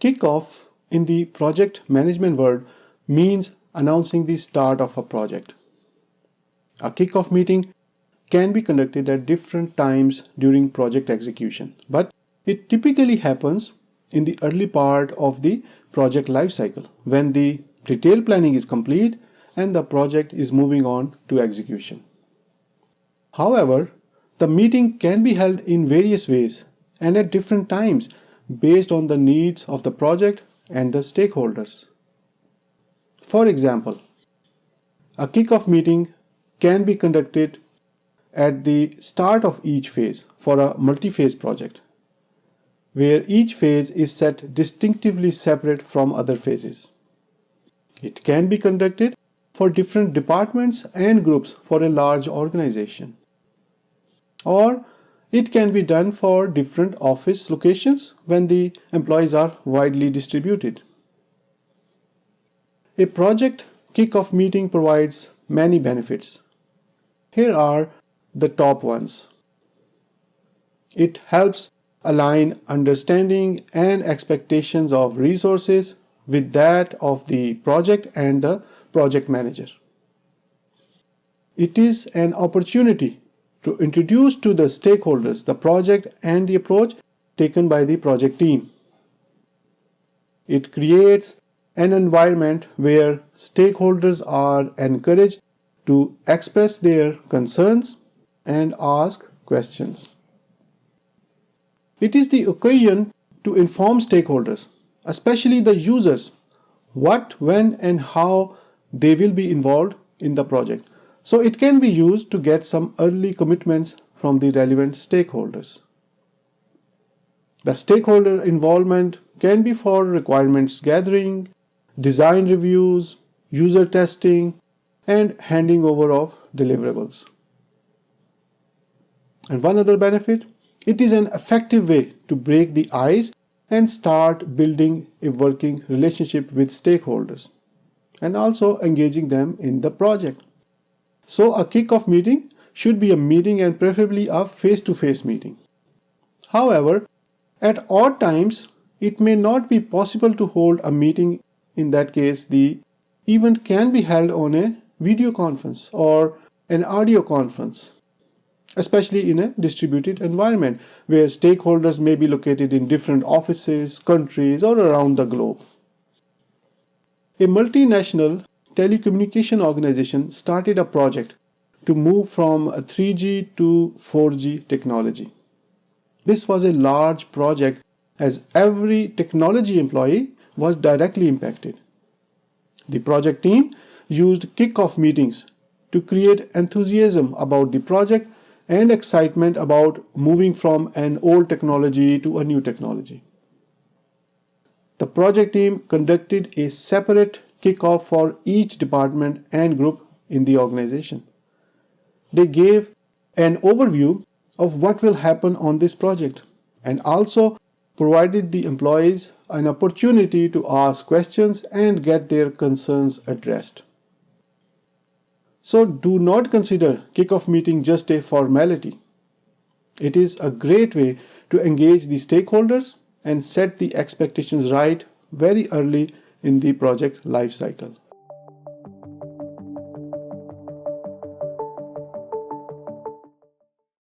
Kickoff in the project management world means announcing the start of a project. A kickoff meeting can be conducted at different times during project execution, but it typically happens in the early part of the project lifecycle when the detailed planning is complete and the project is moving on to execution. However, the meeting can be held in various ways and at different times based on the needs of the project and the stakeholders. For example, a kickoff meeting can be conducted at the start of each phase for a multi-phase project, where each phase is set distinctively separate from other phases. It can be conducted for different departments and groups for a large organization. Or it can be done for different office locations when the employees are widely distributed. A project kickoff meeting provides many benefits. Here are the top ones. It helps align understanding and expectations of resources with that of the project and the project manager. It is an opportunity to introduce to the stakeholders the project and the approach taken by the project team. It creates an environment where stakeholders are encouraged to express their concerns and ask questions. It is the occasion to inform stakeholders, especially the users, what, when, and how they will be involved in the project. So it can be used to get some early commitments from the relevant stakeholders. The stakeholder involvement can be for requirements gathering, design reviews, user testing, and handing over of deliverables. And one other benefit, it is an effective way to break the ice and start building a working relationship with stakeholders and also engaging them in the project. So a kickoff meeting should be a meeting and preferably a face-to-face meeting. However, at odd times, it may not be possible to hold a meeting. In that case, the event can be held on a video conference or an audio conference, especially in a distributed environment where stakeholders may be located in different offices, countries, or around the globe. A multinational telecommunication organization started a project to move from 3G to 4G technology. This was a large project as every technology employee was directly impacted. The project team used kickoff meetings to create enthusiasm about the project and excitement about moving from an old technology to a new technology. The project team conducted a separate kickoff for each department and group in the organization. They gave an overview of what will happen on this project and also provided the employees an opportunity to ask questions and get their concerns addressed. So do not consider kickoff meeting just a formality. It is a great way to engage the stakeholders and set the expectations right very early in the project lifecycle.